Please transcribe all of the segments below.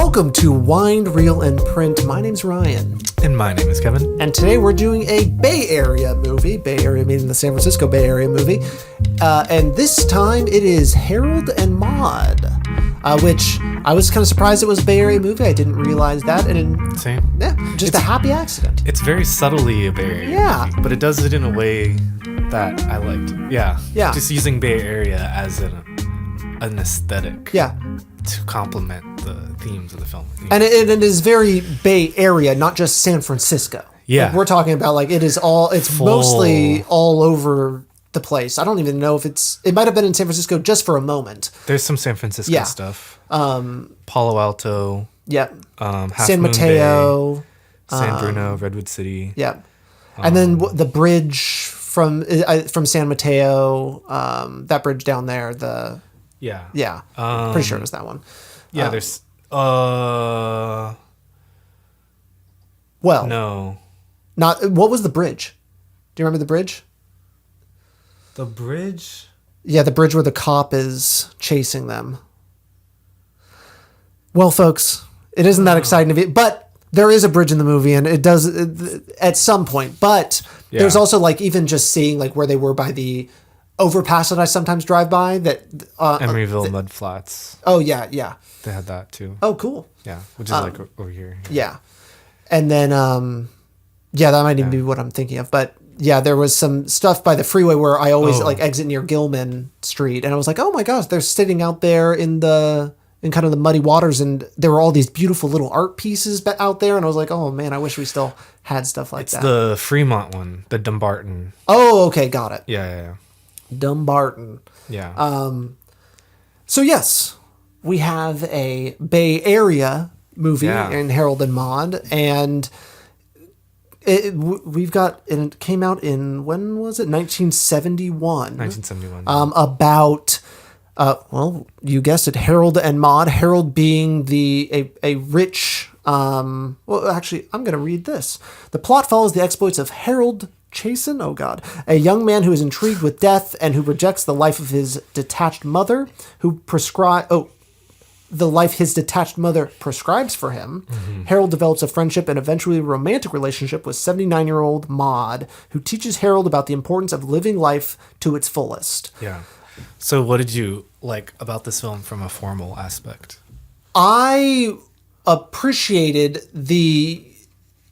Welcome to Wind, Reel, and Print. My name's Ryan. And my name is Kevin. And today we're doing a Bay Area movie. Bay Area meaning the San Francisco Bay Area movie. And this time it is Harold and Maude, which I was kind of surprised it was a Bay Area movie. I didn't realize that. And Same. Yeah, just a happy accident. It's very subtly a Bay Area movie, but it does it in a way that I liked. Yeah. Just using Bay Area as an aesthetic. Yeah. To complement the themes of the film. And it is very Bay Area, not just San Francisco. Yeah. Like we're talking about it's mostly all over the place. I don't even know if it might have been in San Francisco just for a moment. There's some San Francisco stuff. Palo Alto. Yeah. Half San Moon Mateo. Bay, San Bruno, Redwood City. Yeah. And then the bridge from San Mateo, that bridge down there, Yeah. Pretty sure it was that one. Yeah, there's no. Not what was the bridge? Do you remember the bridge? The bridge? Yeah, the bridge where the cop is chasing them. Well, folks, it isn't that exciting to be, but there is a bridge in the movie, and it does at some point. But there's also even just seeing where they were by the overpass that I sometimes drive by. That Emeryville Mud Flats. Oh yeah. They had that too. Oh, cool. Yeah, which is over here. Yeah, and then that might even be what I'm thinking of. But yeah, there was some stuff by the freeway where I always exit near Gilman Street, and I was like, oh my gosh, they're sitting out there in kind of the muddy waters, and there were all these beautiful little art pieces out there, and I was like, oh man, I wish we still had stuff like that. It's the Fremont one, the Dumbarton. Oh, okay, got it. Yeah. Dumbarton. Yeah. So yes, we have a Bay Area movie in Harold and Maude, and it came out in, when was it? 1971. 1971. About you guessed it, Harold and Maude. Harold being a rich. Actually, I'm going to read this. The plot follows the exploits of Harold Chasen, a young man who is intrigued with death and who rejects the life of his detached mother, the life his detached mother prescribes for him. Mm-hmm. Harold develops a friendship and eventually a romantic relationship with 79-year-old Maude, who teaches Harold about the importance of living life to its fullest. Yeah. So what did you like about this film from a formal aspect? I appreciated the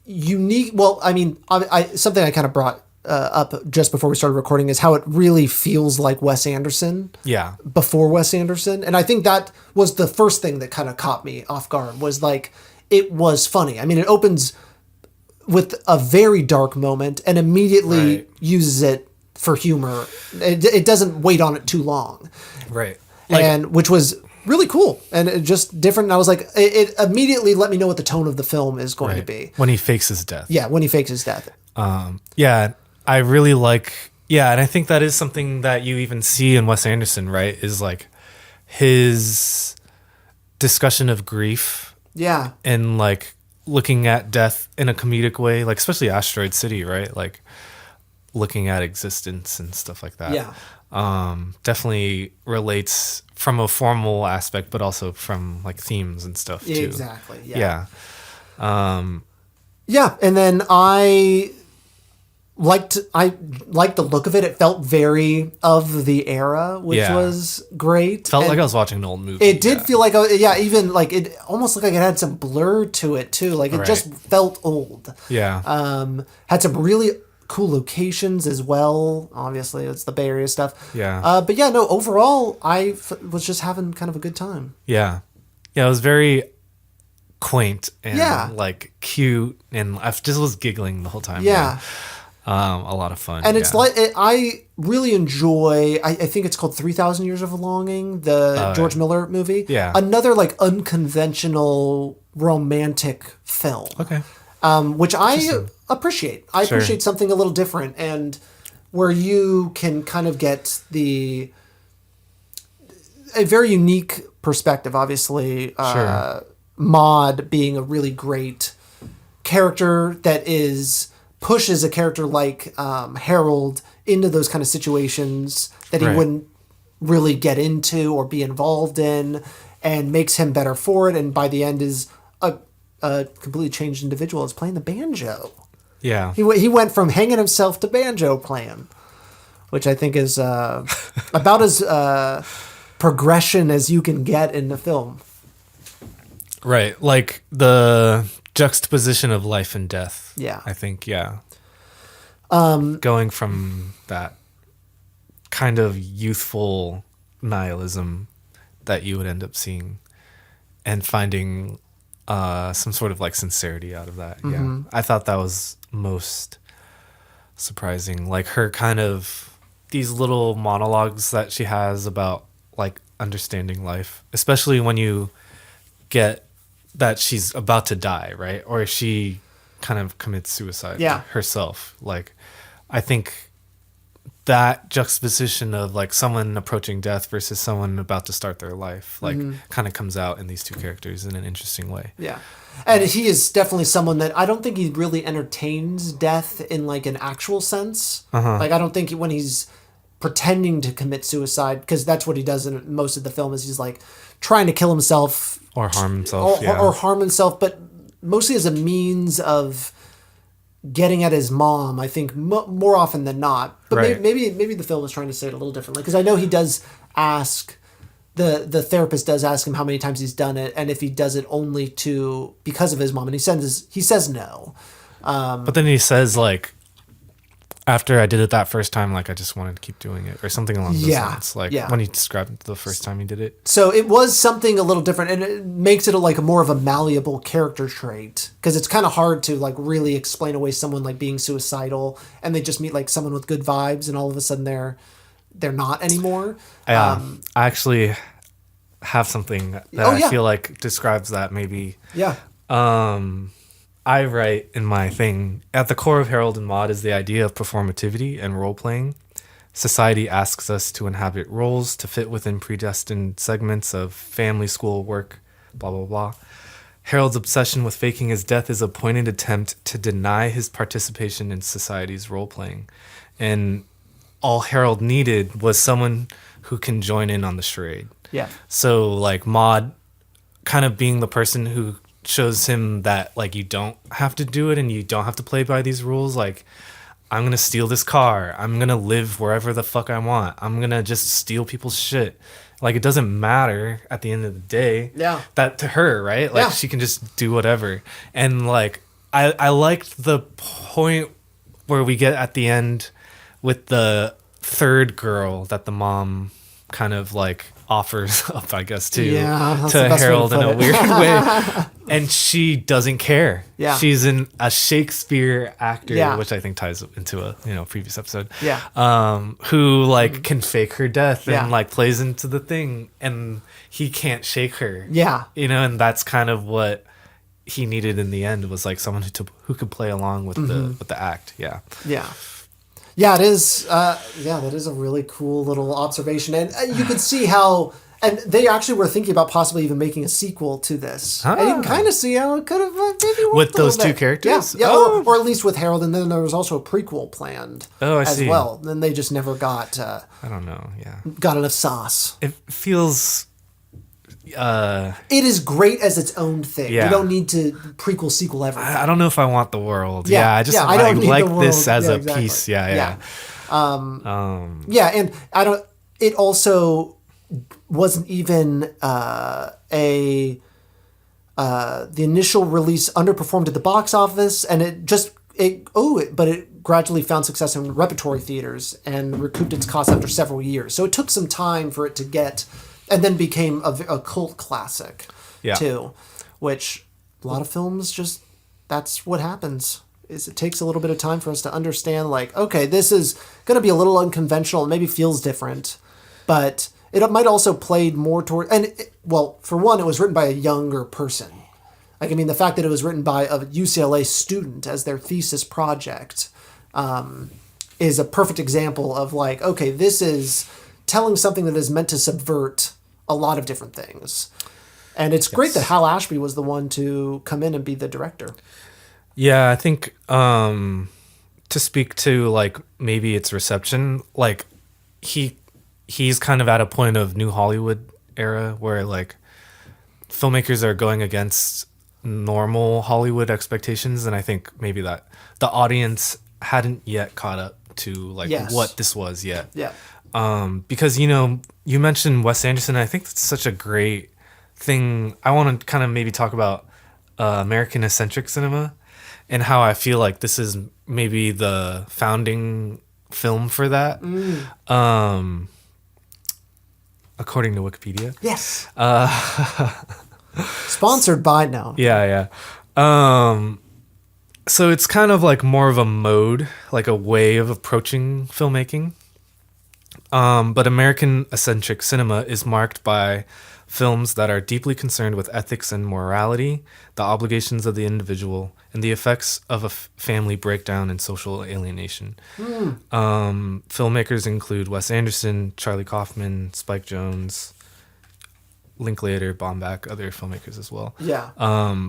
unique, something I kind of brought up just before we started recording is how it really feels like Wes Anderson. Yeah. Before Wes Anderson. And I think that was the first thing that kind of caught me off guard, was it was funny. I mean, it opens with a very dark moment and immediately uses it for humor. It doesn't wait on it too long. Right. Which was really cool and just different. And I was like, it immediately let me know what the tone of the film is going to be. When he fakes his death. Yeah, when he fakes his death. I really and I think that is something that you even see in Wes Anderson, right? Is his discussion of grief. Yeah. And looking at death in a comedic way, especially Asteroid City, right? Looking at existence and stuff like that. Yeah. Definitely relates from a formal aspect, but also from themes and stuff too. Exactly. Yeah. Yeah. And then I liked the look of it. It felt very of the era, which was great. Felt like I was watching an old movie. It did feel like, even it almost looked like it had some blur to it too. It just felt old. Yeah. Had some really cool locations as well. Obviously, it's the Bay Area stuff. Yeah. Overall, I was just having kind of a good time. Yeah. Yeah, it was very quaint and cute, and I just was giggling the whole time. Yeah. A lot of fun. And it's I really enjoy, I think it's called 3,000 Years of Longing, the George Miller movie. Yeah. Another unconventional romantic film. Okay. Which I appreciate. I appreciate something a little different, and where you can kind of get a very unique perspective. Obviously, Maude being a really great character that pushes a character like Harold into those kind of situations that he wouldn't really get into or be involved in. and makes him better for it. And by the end is a completely changed individual. Is playing the banjo. Yeah. He went from hanging himself to banjo playing, which I think is about as progression as you can get in the film. Right. Like the juxtaposition of life and death. Yeah. I think, yeah. Going from that kind of youthful nihilism that you would end up seeing and finding some sort of like sincerity out of that. Yeah. I thought that was most surprising. Like her kind of these little monologues that she has about like understanding life, especially when you get that she's about to die, right? Or she kind of commits suicide herself. Like, I think that juxtaposition of like someone approaching death versus someone about to start their life, like kind of comes out in these two characters in an interesting way. Yeah. And he is definitely someone that I don't think he really entertains death in like an actual sense. Like, I don't think when he's pretending to commit suicide, because that's what he does in most of the film, is he's like trying to kill himself or harm himself, or harm himself, but mostly as a means of getting at his mom, I think, more often than not. But maybe the film is trying to say it a little differently, because I know he does ask, the therapist does ask him how many times he's done it, and if he does it only because of his mom, and he says no. But then he says, like, after I did it that first time, like, I just wanted to keep doing it, or something along those lines. Like, when he described the first time he did it. So it was something a little different, and it makes it like a more of a malleable character trait, because it's kind of hard to like really explain away someone like being suicidal, and they just meet like someone with good vibes, and all of a sudden they're not anymore. I actually have something that I feel like describes that maybe. Yeah. I write in my thing, at the core of Harold and Maude is the idea of performativity and role-playing. Society asks us to inhabit roles to fit within predestined segments of family, school, work, blah, blah, blah. Harold's obsession with faking his death is a pointed attempt to deny his participation in society's role-playing. And all Harold needed was someone who can join in on the charade. Yeah. So, like, Maude kind of being the person who shows him that like you don't have to do it and you don't have to play by these rules. Like, I'm gonna steal this car, I'm gonna live wherever the fuck I want, I'm gonna just steal people's shit. Like, it doesn't matter at the end of the day. Yeah. That to her, right? Like, she can just do whatever. And like I liked the point where we get at the end with the third girl that the mom kind of like offers up, I guess, to Harold in a weird way. And she doesn't care. Yeah. She's a Shakespeare actor, which I think ties into a previous episode. Yeah. Who like can fake her death and like plays into the thing, and he can't shake her. Yeah. And that's kind of what he needed in the end, was like someone who could play along with the act. Yeah. Yeah. Yeah, it is. That is a really cool little observation, and you could see how. And they actually were thinking about possibly even making a sequel to this. And you can kind of see how it could have maybe worked with those two characters. Or at least with Harold. And then there was also a prequel planned as see. well. Then they just never got. I don't know. Yeah, got enough sauce. It feels. It is great as its own thing. Yeah. You don't need to prequel sequel everything. I don't know if I want the world. I just I don't like this as a piece. Yeah. And I don't. It also wasn't even the initial release underperformed at the box office, and but it gradually found success in repertory theaters and recouped its costs after several years. So it took some time for it to get. And then became a cult classic, too, which a lot of films that's what happens. Is it takes a little bit of time for us to understand, like, okay, this is going to be a little unconventional, and maybe feels different, but it might also played more toward, for one, it was written by a younger person. Like, I mean, the fact that it was written by a UCLA student as their thesis project is a perfect example of, like, okay, this is telling something that is meant to subvert a lot of different things. And it's great that Hal Ashby was the one to come in and be the director. Yeah, I think to speak to like maybe its reception, like he's kind of at a point of New Hollywood era where like filmmakers are going against normal Hollywood expectations, and I think maybe that the audience hadn't yet caught up to like what this was yet. Yeah. Because you mentioned Wes Anderson, and I think that's such a great thing. I want to kind of maybe talk about American eccentric cinema and how I feel like this is maybe the founding film for that. According to Wikipedia. Yes. Sponsored by now. Yeah. So it's kind of like more of a mode, like a way of approaching filmmaking. But American eccentric cinema is marked by films that are deeply concerned with ethics and morality, the obligations of the individual, and the effects of a family breakdown and social alienation. Filmmakers include Wes Anderson, Charlie Kaufman, Spike Jonze, Linklater, Baumbach, other filmmakers as well. Yeah.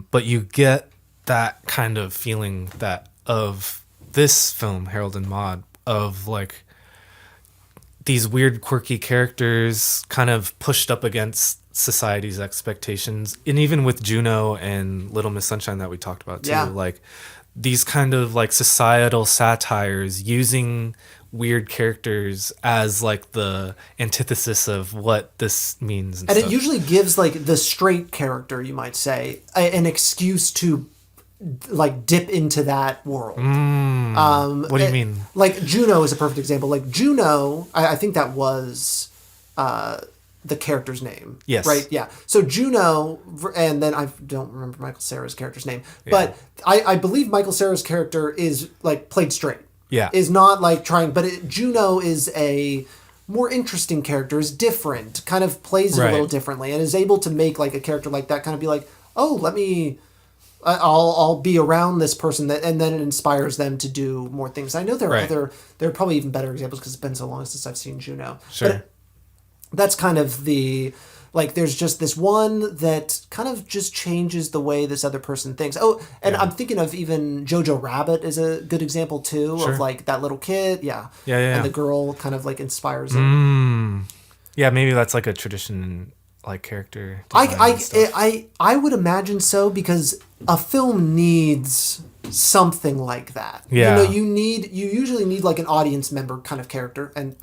But you get that kind of feeling that of this film, Harold and Maude, of like these weird, quirky characters kind of pushed up against society's expectations. And even with Juno and Little Miss Sunshine that we talked about too, like these kind of like societal satires using weird characters as like the antithesis of what this means. And it usually gives like the straight character, you might say, an excuse to like dip into that world. What do you mean? Like Juno is a perfect example. Like Juno, I think that was the character's name. Yes. Right? Yeah. So Juno, and then I don't remember Michael Cera's character's name, but I believe Michael Cera's character is like played straight. Yeah. Is not like trying, but Juno is a more interesting character, is different, kind of plays it a little differently, and is able to make like a character like that kind of be like, oh, I'll be around this person, and then it inspires them to do more things. I know there are probably even better examples because it's been so long since I've seen Juno. Sure. But that's kind of there's just this one that kind of just changes the way this other person thinks. Oh, and I'm thinking of even Jojo Rabbit is a good example too, of like that little kid. Yeah. And the girl kind of like inspires him. Yeah, maybe that's like a tradition, like character. I would imagine so, because a film needs something like that. Yeah. You usually need like an audience member kind of character, and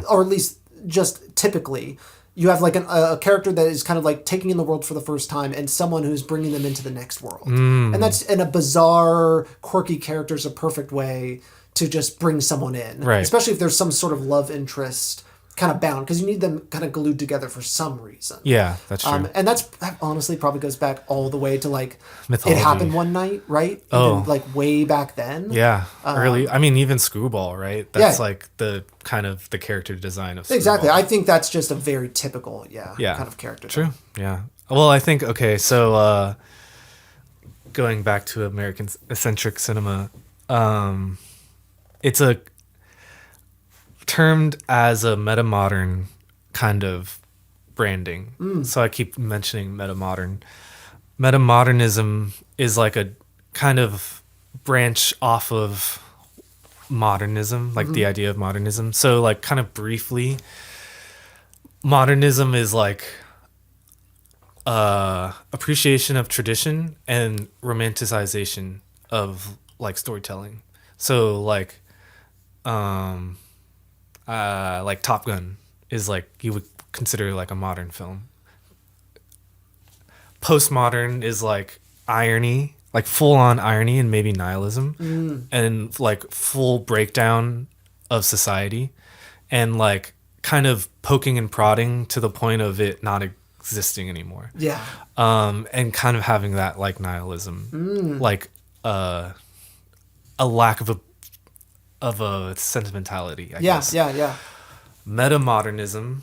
or at least just typically you have like a character that is kind of like taking in the world for the first time, and someone who's bringing them into the next world. And a bizarre, quirky character is a perfect way to just bring someone in, especially if there's some sort of love interest kind of bound, because you need them kind of glued together for some reason. Yeah, that's true. And that honestly probably goes back all the way to like mythology. It Happened One Night, right? Even like way back then. Yeah, early. I mean, even Screwball, right? That's like the kind of the character design of Screwball. Exactly. I think that's just a very typical, kind of character. True. Yeah. Well, I think so going back to American eccentric cinema, it's termed as a metamodern kind of branding. So I keep mentioning metamodern. Metamodernism is like a kind of branch off of modernism, like the idea of modernism. So like kind of briefly, modernism is like appreciation of tradition and romanticization of like storytelling. So like Top Gun is like you would consider like a modern film. Postmodern is like irony, like full on irony and maybe nihilism, and like full breakdown of society, and like kind of poking and prodding to the point of it not existing anymore. Yeah. And kind of having that like nihilism, like a lack of a sentimentality, I guess. Yeah. Metamodernism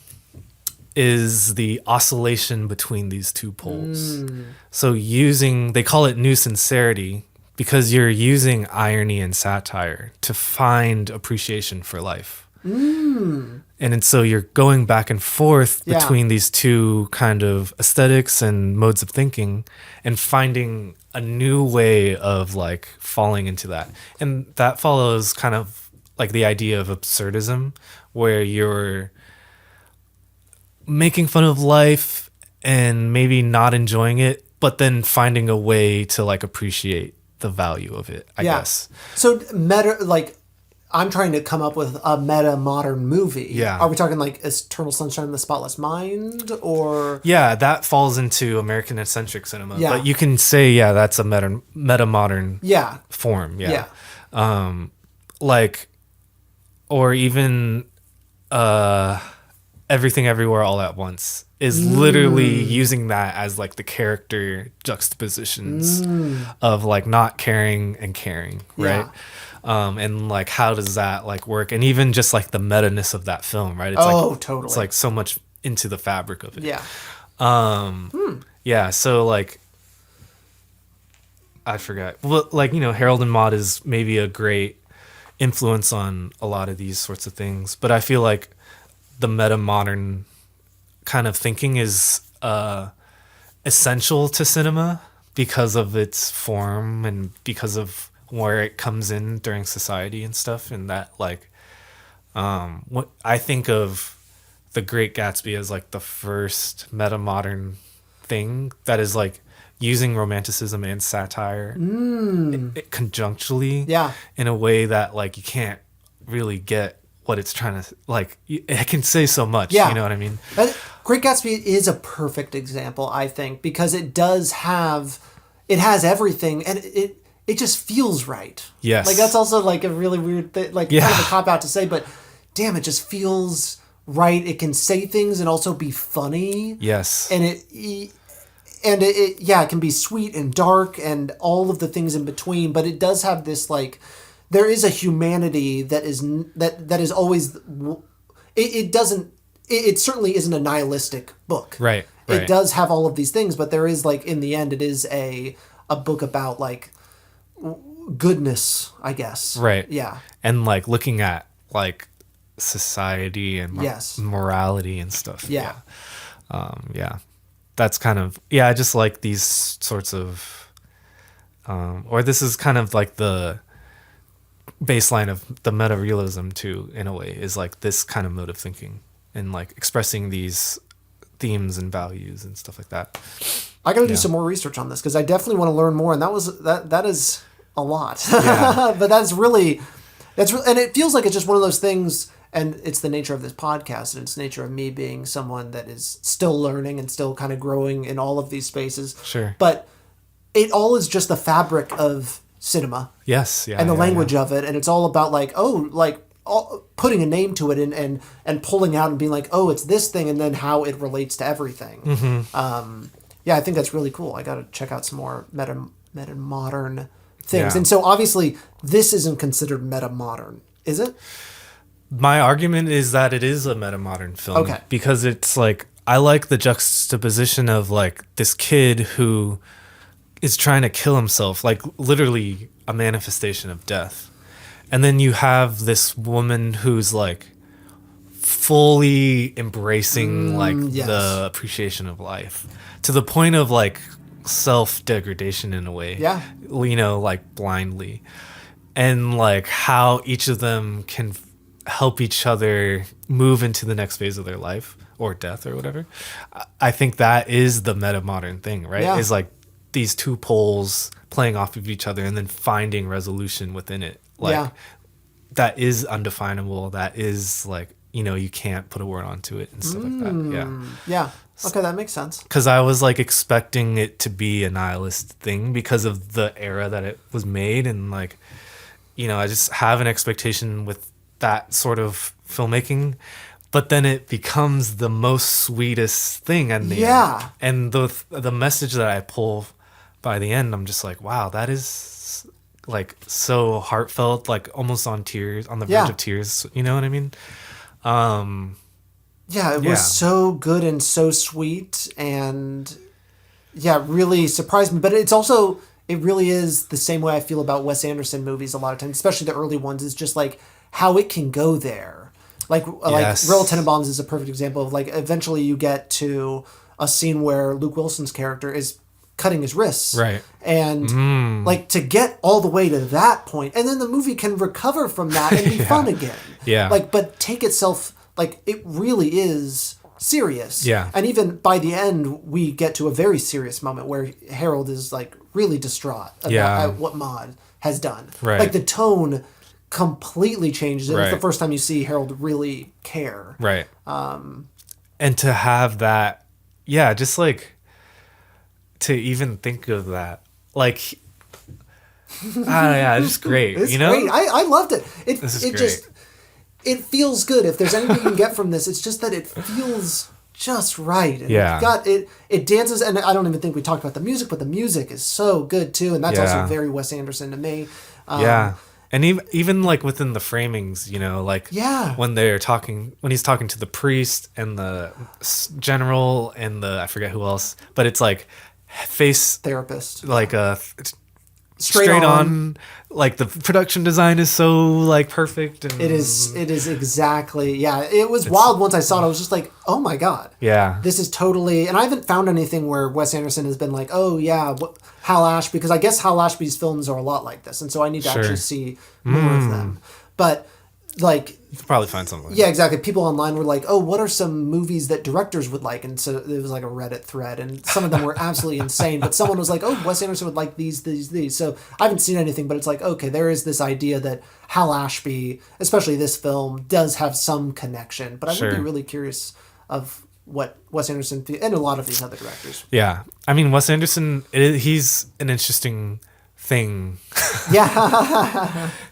is the oscillation between these two poles. So they call it new sincerity because you're using irony and satire to find appreciation for life. And so you're going back and forth between these two kind of aesthetics and modes of thinking and finding a new way of like falling into that. And that follows kind of like the idea of absurdism, where you're making fun of life and maybe not enjoying it, but then finding a way to like appreciate the value of it, I guess. So I'm trying to come up with a meta-modern movie. Yeah. Are we talking like Eternal Sunshine of the Spotless Mind, or? Yeah, that falls into American eccentric cinema. Yeah. But you can say, that's a meta-modern form. Yeah. Or even Everything Everywhere All at Once is literally using that as like the character juxtapositions of like not caring and caring, right? And like how does that like work? And even just like the meta-ness of that film, right? It's totally. It's like so much into the fabric of it. Yeah. Yeah, so like I forgot. Well, like, Harold and Maude is maybe a great influence on a lot of these sorts of things, but I feel like the meta-modern kind of thinking is essential to cinema because of its form and because of where it comes in during society and stuff. And that like what I think of The Great Gatsby as like the first meta-modern thing that is like using romanticism and satire conjunctually in a way that like you can't really get what it's trying to like. It can say so much. You know what I mean? Great Gatsby is a perfect example, I think, because it has everything, and it just feels right. Yes. Like that's also like a really weird thing, like kind of a cop out to say, but damn, it just feels right. It can say things and also be funny. Yes. And it can be sweet and dark and all of the things in between, but it does have this like, there is a humanity that is always, it certainly isn't a nihilistic book. Right. It does have all of these things, but there is like, in the end, it is a book about like goodness, I guess. Right. Yeah. And like looking at like society and morality and stuff. Yeah. That's kind of, I just like these sorts of, or this is kind of like the baseline of the meta-realism too, in a way, is like this kind of mode of thinking and like expressing these themes and values and stuff like that. I got to do some more research on this because I definitely want to learn more, and that is a lot. But and it feels like it's just one of those things, and it's the nature of this podcast, and it's the nature of me being someone that is still learning and still kind of growing in all of these spaces. Sure. But it all is just the fabric of cinema. Yes. And the language of it, and it's all about like, putting a name to it and pulling out and being like, oh, it's this thing, and then how it relates to everything. Mm-hmm. I think that's really cool. I got to check out some more meta-modern things. Yeah. And so obviously this isn't considered meta-modern, is it? My argument is that it is a meta-modern film. Okay. Because it's like, I like the juxtaposition of like this kid who is trying to kill himself, like literally a manifestation of death. And then you have this woman who's like fully embracing the appreciation of life to the point of like self-degradation in a way. Yeah. Like blindly. And like how each of them can help each other move into the next phase of their life or death or whatever. I think that is the meta-modern thing, right? Yeah. Is like these two poles playing off of each other and then finding resolution within it. Like that is undefinable. That is like, you can't put a word onto it and stuff like that. Yeah. Yeah. Okay, that makes sense. Because I was like expecting it to be a nihilist thing because of the era that it was made. And like, I just have an expectation with that sort of filmmaking. But then it becomes the most sweetest thing at the end. And the message that I pull by the end, I'm just like, wow, that is like so heartfelt, like almost on the verge of tears. You know what I mean? It was so good and so sweet, and really surprised me. But it's also, it really is the same way I feel about Wes Anderson movies a lot of times, especially the early ones, is just like how it can go there. Like Royal Tenenbaums is a perfect example of like, eventually you get to a scene where Luke Wilson's character is cutting his wrists. Right. And like to get all the way to that point, and then the movie can recover from that and be fun again. Yeah. Like, but take itself, like it really is serious. Yeah. And even by the end, we get to a very serious moment where Harold is like really distraught about what Maude has done. Right. Like the tone completely changes. Right. It's the first time you see Harold really care. Right. And to have that, just like to even think of that, like, it's just great. It's you know, great. I loved it. It great. just it feels good. If there's anything you can get from this, it's just that it feels just right. And it dances, and I don't even think we talked about the music, but the music is so good too, and that's also very Wes Anderson to me. And even like within the framings, you know, like when he's talking to the priest and the general and I forget who else, but it's like face therapist, like a straight on, like the production design is so like perfect. And it is exactly. It was wild once I saw it. I was just like, oh my God. Yeah. This is totally, and I haven't found anything where Wes Anderson has been like, oh yeah, Hal Ashby, because I guess Hal Ashby's films are a lot like this. And so I need to actually see more of them. But like, you could probably find something. Yeah, exactly. People online were like, oh, what are some movies that directors would like? And so it was like a Reddit thread, and some of them were absolutely insane. But someone was like, oh, Wes Anderson would like these. So I haven't seen anything, but it's like, okay, there is this idea that Hal Ashby, especially this film, does have some connection. But I would be really curious of what Wes Anderson and a lot of these other directors. Yeah. I mean, Wes Anderson, he's an interesting thing.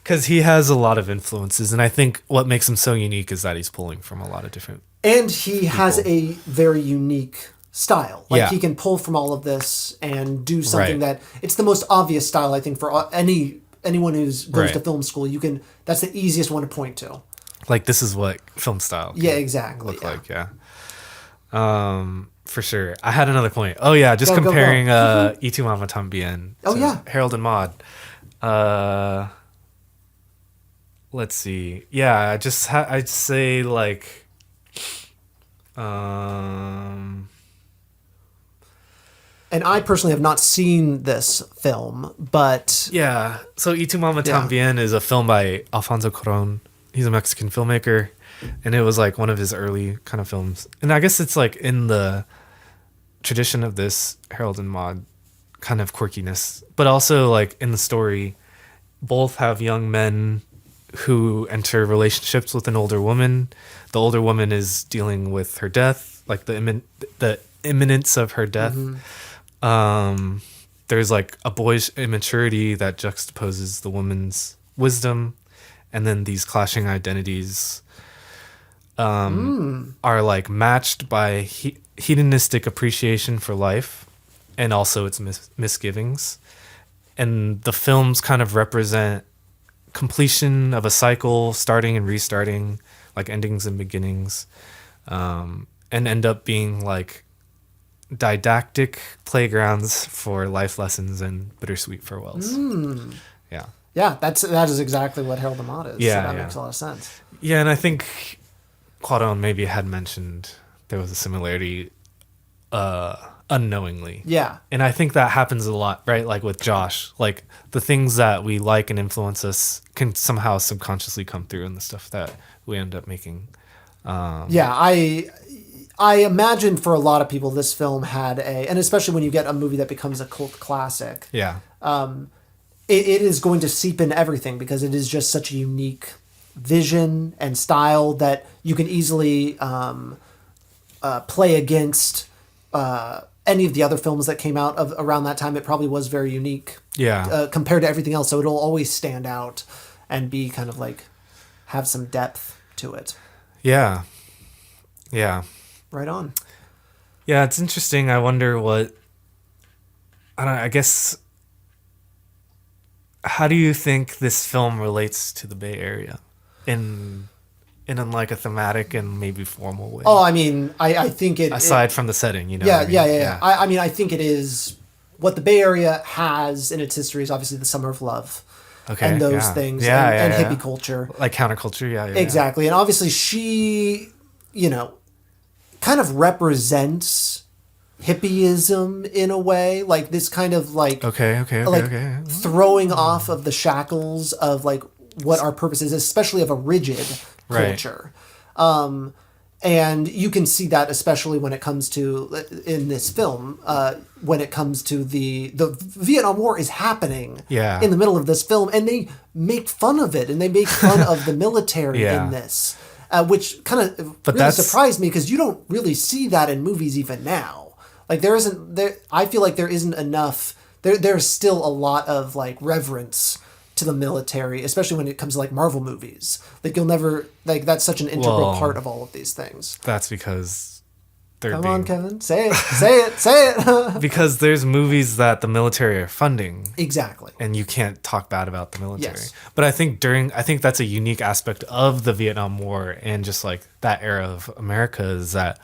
Because he has a lot of influences, and I think what makes him so unique is that he's pulling from a lot of different and he people. Has a very unique style. Like he can pull from all of this and do something that it's the most obvious style, I think, for anyone who's goes to film school. That's the easiest one to point to. Like, this is what film style exactly look like. For sure. I had another point. Oh yeah, just comparing Y tu mamá también. Harold and Maude. Let's see. Yeah, I'd say like and I personally have not seen this film, but so Y tu mamá también is a film by Alfonso Cuarón. He's a Mexican filmmaker, and it was like one of his early kind of films. And I guess it's like in the tradition of this Harold and Maude kind of quirkiness, but also like in the story, both have young men who enter relationships with an older woman. The older woman is dealing with her death, like the imminence of her death. There's like a boyish immaturity that juxtaposes the woman's wisdom, and then these clashing identities are like matched by hedonistic appreciation for life and also its misgivings. And the films kind of represent completion of a cycle, starting and restarting, like endings and beginnings, and end up being like didactic playgrounds for life lessons and bittersweet farewells. That is exactly what Harold and Maude is. So that makes a lot of sense. Yeah, and I think Cuarón maybe had mentioned there was a similarity unknowingly. Yeah. And I think that happens a lot, right? Like with Josh, like the things that we like and influence us can somehow subconsciously come through in the stuff that we end up making. I imagine for a lot of people this film had and especially when you get a movie that becomes a cult classic. Yeah. It is going to seep in everything because it is just such a unique vision and style that you can easily play against any of the other films that came out of around that time. It probably was very unique compared to everything else, so it'll always stand out and be kind of like have some depth to it. Yeah Right on. Yeah, it's interesting. I wonder I guess, how do you think this film relates to the Bay Area in like a thematic and maybe formal way? Oh, I mean, I think aside from the setting, you know. Yeah. I mean, I think it is what the Bay Area has in its history is obviously the Summer of Love. Okay. And those things and hippie culture. Like counterculture, Exactly. And obviously she, kind of represents hippieism in a way, like this kind of like throwing off of the shackles of like what our purpose is, especially of a rigid culture. And you can see that especially when it comes to, in this film, when it comes to the Vietnam War is happening in the middle of this film, and they make fun of it, and they make fun of the military in this, which kind of really surprised me, because you don't really see that in movies even now. Like I feel like there isn't enough, there's still a lot of like reverence to the military, especially when it comes to like Marvel movies. Like you'll never, like that's such an integral part of all of these things. That's because Come on, Kevin, say it. Because there's movies that the military are funding. Exactly. And you can't talk bad about the military. Yes. But I think that's a unique aspect of the Vietnam War and just like that era of America, is that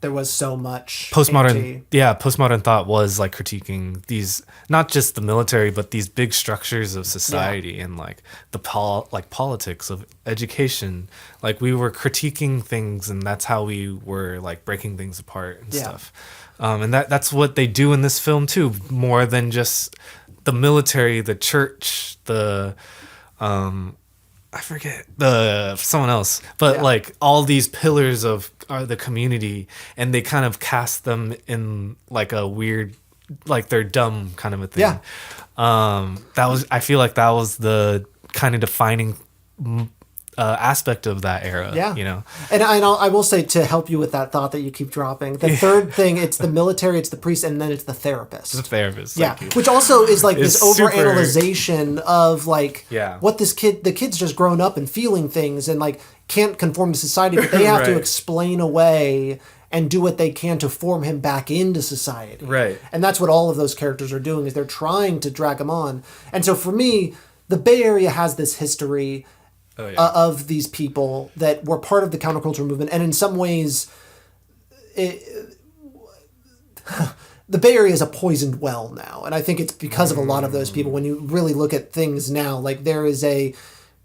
there was so much postmodern thought was like critiquing these, not just the military, but these big structures of society and like the politics of education. Like we were critiquing things, and that's how we were like breaking things apart and stuff. And that's what they do in this film too, more than just the military, the church, the I forget someone else, but like all these pillars of the community, and they kind of cast them in like a weird, like they're dumb kind of a thing. I feel like that was the kind of defining aspect of that era. You know, and I will say, to help you with that thought that you keep dropping, the third thing, it's the military, it's the priest, and then it's the therapist. Which also is like this overanalyzation of like what the kid's just grown up and feeling things and like can't conform to society, but they have to explain away and do what they can to form him back into society. And that's what all of those characters are doing, is they're trying to drag him on. And so for me, the Bay Area has this history of these people that were part of the counterculture movement, and in some ways, the Bay Area is a poisoned well now, and I think it's because of a lot of those people. When you really look at things now, like there is a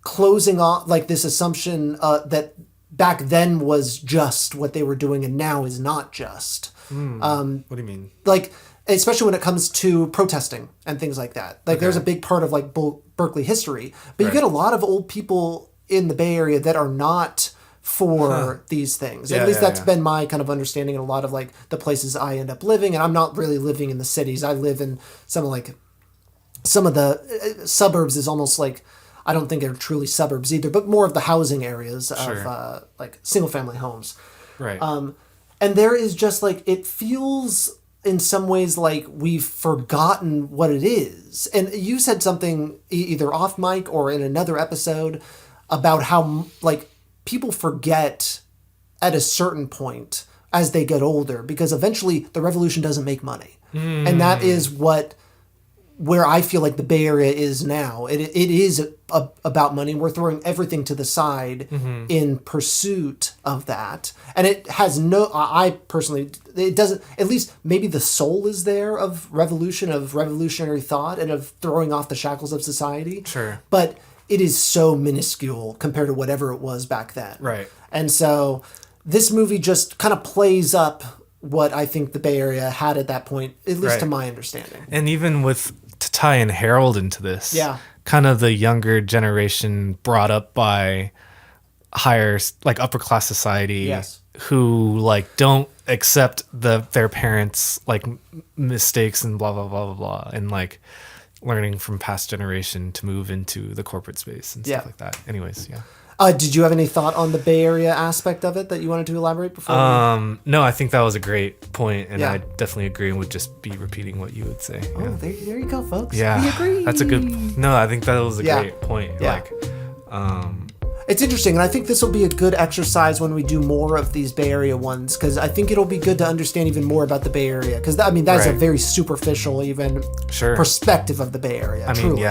closing off, like this assumption that back then was just what they were doing, and now is not just. What do you mean? Like, especially when it comes to protesting and things like that. Like there's a big part of like Berkeley history, but you get a lot of old people in the Bay Area that are not for these things. At least that's been my kind of understanding in a lot of like the places I end up living. And I'm not really living in the cities. I live in some of the suburbs is almost like, I don't think they're truly suburbs either, but more of the housing areas of like single family homes. And there is just like, it feels in some ways like we've forgotten what it is. And you said something either off mic or in another episode about how like people forget at a certain point as they get older, because eventually the revolution doesn't make money. And that is where I feel like the Bay Area is now. It is about money. We're throwing everything to the side in pursuit of that. And it has I personally, it doesn't, at least maybe the soul is there of revolution, of revolutionary thought, and of throwing off the shackles of society. But it is so minuscule compared to whatever it was back then. And so this movie just kind of plays up what I think the Bay Area had at that point, at least to my understanding. And even to tie in Harold into this, kind of the younger generation brought up by higher, like upper class society, who like don't accept their parents' like mistakes and blah blah blah blah blah, and like learning from past generation to move into the corporate space and stuff like that. Anyways, did you have any thought on the Bay Area aspect of it that you wanted to elaborate before? No, I think that was a great point, and I definitely agree and would just be repeating what you would say. There you go, folks. Yeah, we agree. That's a good. No, I think that was a great point. Like, it's interesting, and I think this will be a good exercise when we do more of these Bay Area ones, because I think it'll be good to understand even more about the Bay Area, because I mean that's a very superficial even perspective of the Bay Area. I mean, truly.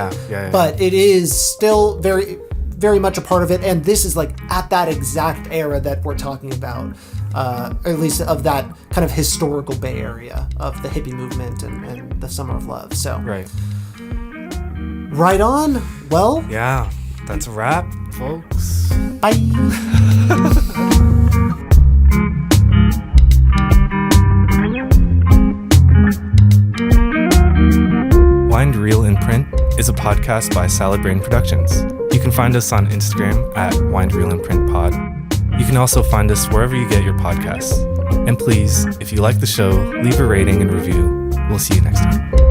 But it is still very, very much a part of it, and this is like at that exact era that we're talking about, or at least of that kind of historical Bay Area of the hippie movement and the Summer of Love. So right on. Well, that's a wrap, folks. Bye. Wind Reel in Print is a podcast by Salad Brain Productions. You can find us on Instagram at Wind Reel in Print Pod. You can also find us wherever you get your podcasts. And please, if you like the show, leave a rating and review. We'll see you next time.